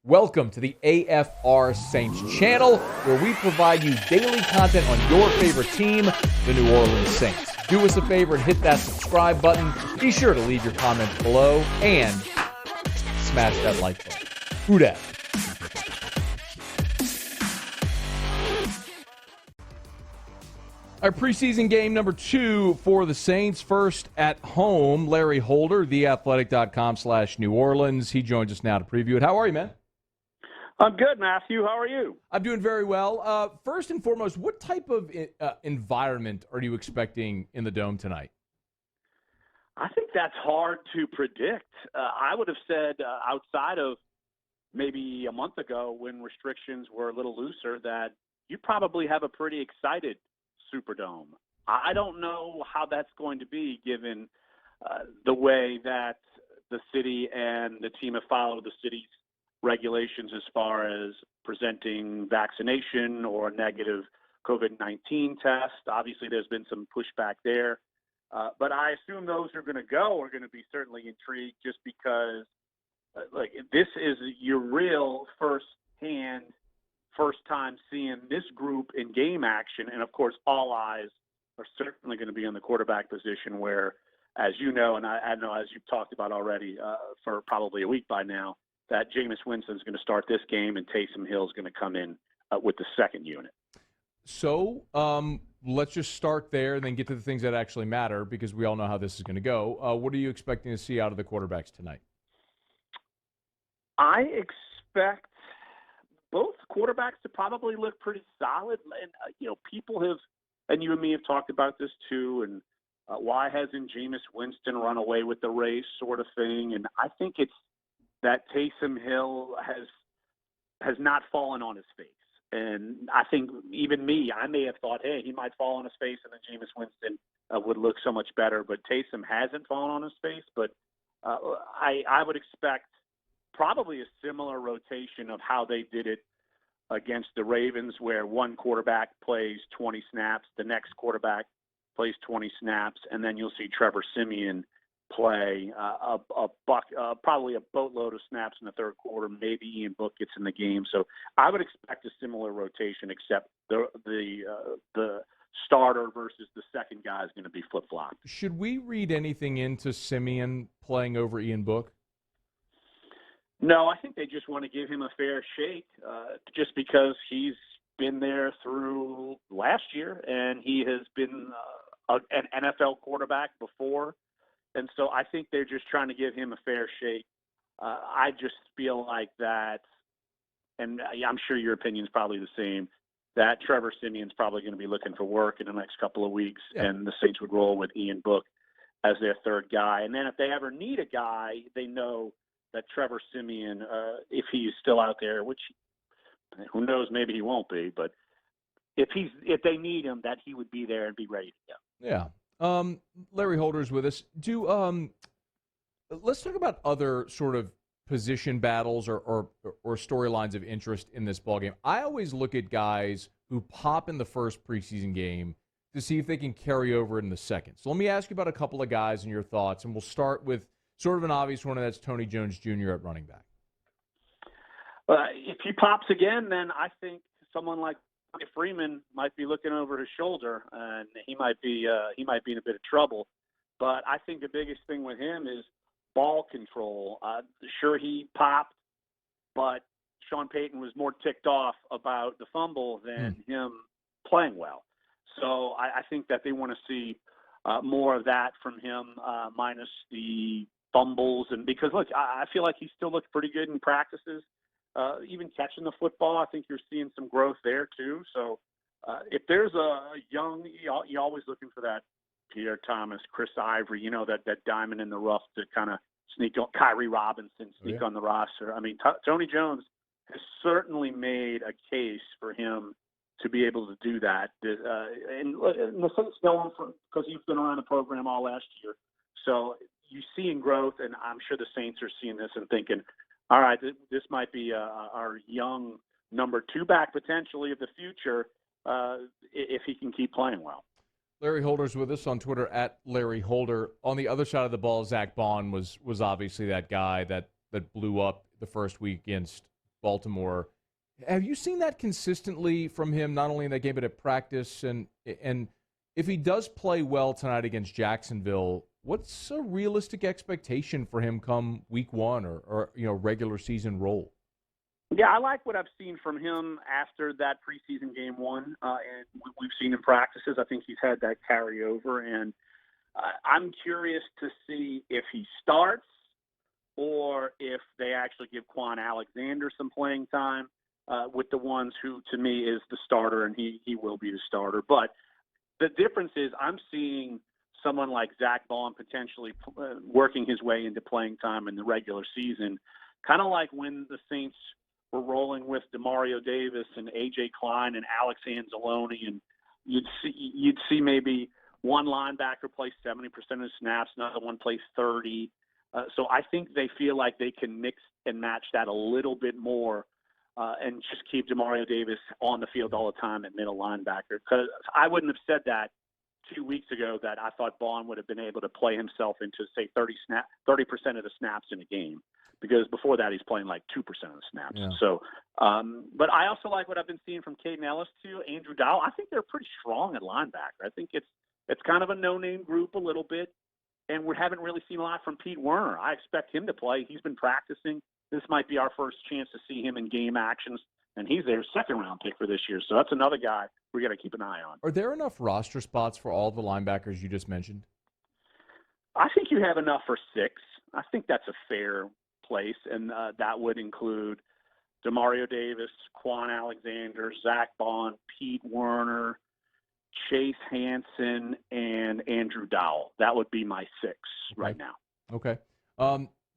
Welcome to the AFR Saints channel, where we provide you daily content on your favorite team, the New Orleans Saints. Do us a favor and hit that subscribe button. Be sure to leave your comments below and smash that like button. Who dat? Our preseason game number 2 for the Saints. First at home, Larry Holder, theathletic.com/New Orleans. He joins us now to preview it. How are you, man? I'm good, Matthew. How are you? I'm doing very well. First and foremost, what type of environment are you expecting in the Dome tonight? I think that's hard to predict. I would have said outside of maybe a month ago when restrictions were a little looser that you probably have a pretty excited Superdome. I don't know how that's going to be given the way that the city and the team have followed the city's regulations as far as presenting vaccination or negative COVID-19 test. Obviously, there's been some pushback there. But I assume those who are going to be certainly intrigued just because this is your real first time seeing this group in game action. And, of course, all eyes are certainly going to be in the quarterback position where, as you know, and I know as you've talked about already for probably a week by now, that Jameis Winston's going to start this game and Taysom Hill's going to come in with the second unit. So let's just start there and then get to the things that actually matter because we all know how this is going to go. What are you expecting to see out of the quarterbacks tonight? I expect both quarterbacks to probably look pretty solid. And, people have, and you and me have talked about this too, and why hasn't Jameis Winston run away with the race sort of thing? And I think it's that Taysom Hill has not fallen on his face. And I think even me, I may have thought, hey, he might fall on his face and then Jameis Winston would look so much better. But Taysom hasn't fallen on his face. But I would expect probably a similar rotation of how they did it against the Ravens, where one quarterback plays 20 snaps, the next quarterback plays 20 snaps, and then you'll see Trevor Siemian play probably a boatload of snaps in the third quarter. Maybe Ian Book gets in the game. So I would expect a similar rotation, except the starter versus the second guy is going to be flip-flopped. Should we read anything into Siemian playing over Ian Book? No, I think they just want to give him a fair shake just because he's been there through last year and he has been an NFL quarterback before. And so I think they're just trying to give him a fair shake. I just feel like that, and I'm sure your opinion is probably the same, that Trevor Siemian's probably going to be looking for work in the next couple of weeks, and the Saints would roll with Ian Book as their third guy. And then if they ever need a guy, they know that Trevor Siemian, if he's still out there, which who knows, maybe he won't be, but if they need him, that he would be there and be ready to go. Yeah. Larry Holder's with us. Let's talk about other sort of position battles or storylines of interest in this ballgame. I always look at guys who pop in the first preseason game to see if they can carry over in the second. So let me ask you about a couple of guys and your thoughts, and we'll start with sort of an obvious one, and that's Tony Jones Jr. at running back. If he pops again, then I think someone like Freeman might be looking over his shoulder, and he might be in a bit of trouble. But I think the biggest thing with him is ball control. Sure, he popped, but Sean Payton was more ticked off about the fumble than him playing well. So I think that they want to see more of that from him, minus the fumbles. And because, look, I feel like he still looks pretty good in practices. Even catching the football, I think you're seeing some growth there too. So if there's a young, you're always looking for that Pierre Thomas, Chris Ivory, that diamond in the rough to kind of sneak on, Kyrie Robinson, sneak on the roster. I mean, Tony Jones has certainly made a case for him to be able to do that. And the Saints know him because he's been around the program all last year. So you're seeing growth, and I'm sure the Saints are seeing this and thinking, all right, this might be our young number 2 back potentially of the future if he can keep playing well. Larry Holder's with us on Twitter at Larry Holder. On the other side of the ball, Zach Bond was obviously that guy that blew up the first week against Baltimore. Have you seen that consistently from him, not only in that game but at practice? And if he does play well tonight against Jacksonville, what's a realistic expectation for him come week one or regular season role? Yeah, I like what I've seen from him after that preseason game one, and we've seen in practices. I think he's had that carryover, and I'm curious to see if he starts or if they actually give Quan Alexander some playing time with the ones who, to me, is the starter, and he will be the starter. But the difference is I'm seeing someone like Zach Vaughn potentially working his way into playing time in the regular season, kind of like when the Saints were rolling with DeMario Davis and A.J. Klein and Alex Anzalone, and you'd see maybe one linebacker play 70% of the snaps, another one plays 30. So I think they feel like they can mix and match that a little bit more and just keep DeMario Davis on the field all the time at middle linebacker. Because I wouldn't have said that 2 weeks ago that I thought Vaughn would have been able to play himself into, say, 30% of the snaps in a game. Because before that, he's playing like 2% of the snaps. Yeah. So, but I also like what I've been seeing from Caden Ellis too, Andrew Dowell. I think they're pretty strong at linebacker. I think it's kind of a no-name group a little bit, and we haven't really seen a lot from Pete Werner. I expect him to play. He's been practicing. This might be our first chance to see him in game actions, and he's their second-round pick for this year. So that's another guy we got to keep an eye on. Are there enough roster spots for all the linebackers you just mentioned? I think you have enough for 6. I think that's a fair place, and that would include DeMario Davis, Quan Alexander, Zach Vaughn, Pete Werner, Chase Hansen, and Andrew Dowell. That would be my 6 right now. Okay.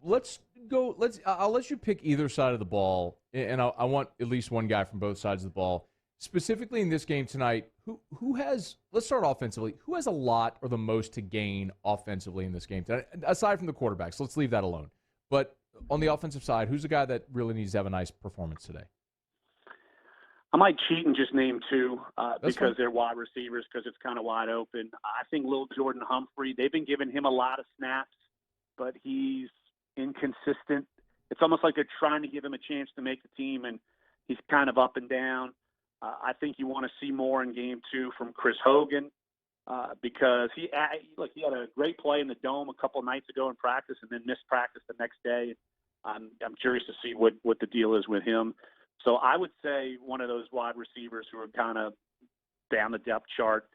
Let's go. I'll let you pick either side of the ball, and I want at least one guy from both sides of the ball. Specifically in this game tonight, who has? Let's start offensively. Who has a lot or the most to gain offensively in this game tonight, aside from the quarterbacks? Let's leave that alone. But on the offensive side, who's the guy that really needs to have a nice performance today? I might cheat and just name 2 because fine. they're wide receivers, because it's kind of wide open. I think Lil Jordan Humphrey, they've been giving him a lot of snaps, but he's inconsistent. It's almost like they're trying to give him a chance to make the team, and he's kind of up and down. I think you want to see more in game 2 from Chris Hogan because he had a great play in the Dome a couple of nights ago in practice and then missed practice the next day. I'm curious to see what the deal is with him. So I would say one of those wide receivers who are kind of down the depth chart.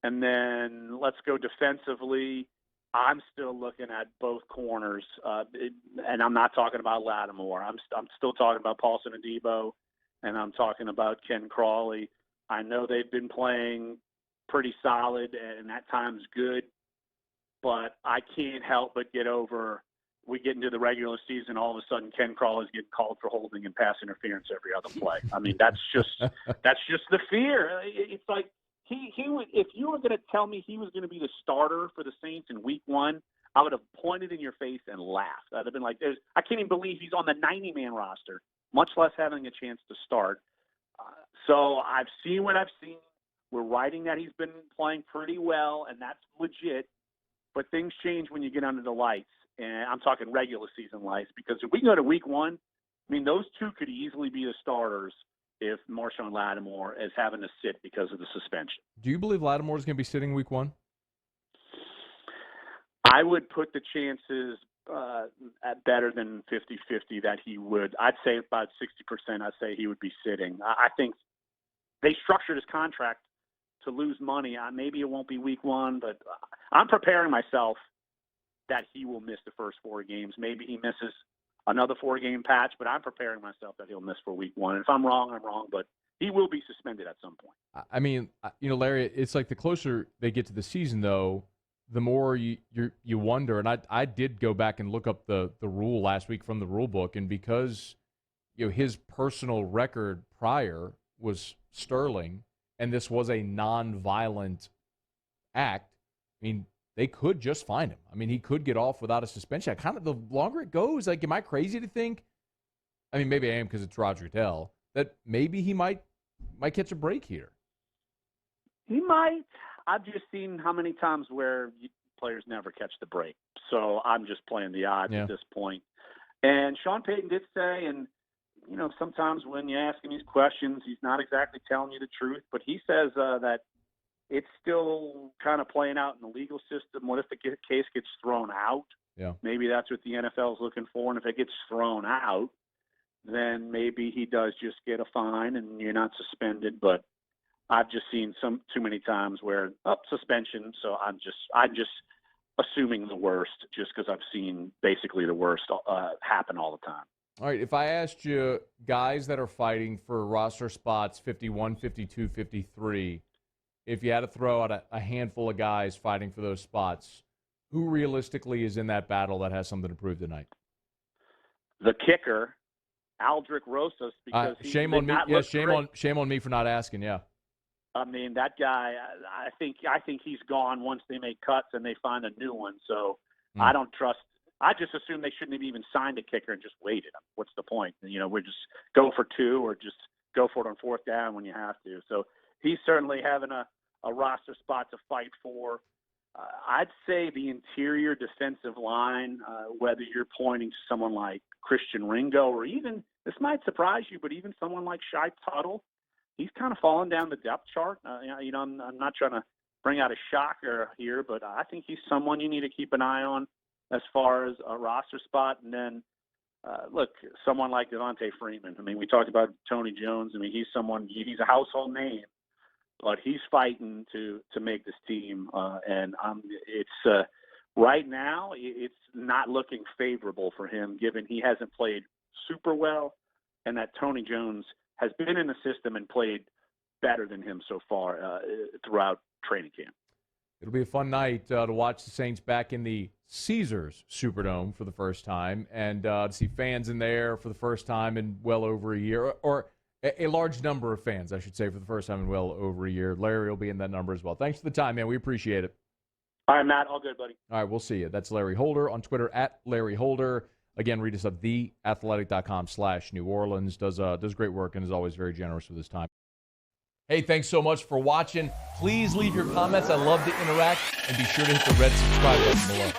And then let's go defensively. I'm still looking at both corners, and I'm not talking about Lattimore. I'm still talking about Paulson Adebo, and I'm talking about Ken Crawley. I know they've been playing pretty solid and at times good, but I can't help but get over. We get into the regular season, all of a sudden Ken Crawley's getting called for holding and pass interference every other play. I mean, that's just the fear. It's like he would, if you were going to tell me he was going to be the starter for the Saints in week 1, I would have pointed in your face and laughed. I'd have been like, I can't even believe he's on the 90-man roster, much less having a chance to start. So I've seen what I've seen. We're writing that he's been playing pretty well, and that's legit. But things change when you get under the lights. And I'm talking regular season lights, because if we go to week 1, I mean, those 2 could easily be the starters if Marshawn Lattimore is having to sit because of the suspension. Do you believe Lattimore is going to be sitting week 1? I would put the chances at better than 50-50 that he would. I'd say about 60%. I'd say he would be sitting. I think they structured his contract to lose money. Maybe it won't be week 1, but I'm preparing myself that he will miss the first 4 games. Maybe he misses another 4-game patch, but I'm preparing myself that he'll miss for week 1. And if I'm wrong, I'm wrong, but he will be suspended at some point. I mean, Larry, it's like the closer they get to the season, though, the more you wonder. And I did go back and look up the rule last week from the rule book, and because his personal record prior was sterling, and this was a non-violent act, I mean, they could just fine him. I mean, he could get off without a suspension. Kind of the longer it goes, like, am I crazy to think? I mean, maybe I am because it's Roger Goodell, that maybe he might catch a break here. He might. I've just seen how many times where players never catch the break. So I'm just playing the odds at this point. And Sean Payton did say, and sometimes when you ask him these questions, he's not exactly telling you the truth, but he says that it's still kind of playing out in the legal system. What if the case gets thrown out? Yeah. Maybe that's what the NFL is looking for. And if it gets thrown out, then maybe he does just get a fine and you're not suspended. But I've just seen too many times where suspension. So I'm just assuming the worst just because I've seen basically the worst happen all the time. All right, if I asked you guys that are fighting for roster spots 51, 52, 53, if you had to throw out a handful of guys fighting for those spots, who realistically is in that battle that has something to prove tonight? The kicker, Aldrick Rosas, because shame on me. Yeah, shame on me for not asking. Yeah. I mean, that guy. I think he's gone once they make cuts and they find a new one. So I don't trust. I just assume they shouldn't have even signed a kicker and just waited. What's the point? We just go for two or just go for it on fourth down when you have to. So he's certainly having a roster spot to fight for. I'd say the interior defensive line, whether you're pointing to someone like Christian Ringo or even, this might surprise you, but even someone like Shai Tuttle, he's kind of fallen down the depth chart. I'm not trying to bring out a shocker here, but I think he's someone you need to keep an eye on as far as a roster spot. And then, look, someone like Devontae Freeman. I mean, we talked about Tony Jones. I mean, he's a household name, but he's fighting to make this team. And it's right now, it's not looking favorable for him, given he hasn't played super well and that Tony Jones has been in the system and played better than him so far throughout training camp. It'll be a fun night to watch the Saints back in the Caesars Superdome for the first time and to see fans in there for the first time in well over a year, or a large number of fans, I should say, for the first time in well over a year. Larry will be in that number as well. Thanks for the time, man. We appreciate it. All right, Matt. All good, buddy. All right, we'll see you. That's Larry Holder on Twitter @LarryHolder. Again, read us at theathletic.com/New Orleans. Does great work and is always very generous with his time. Hey, thanks so much for watching. Please leave your comments. I love to interact. And be sure to hit the red subscribe button below.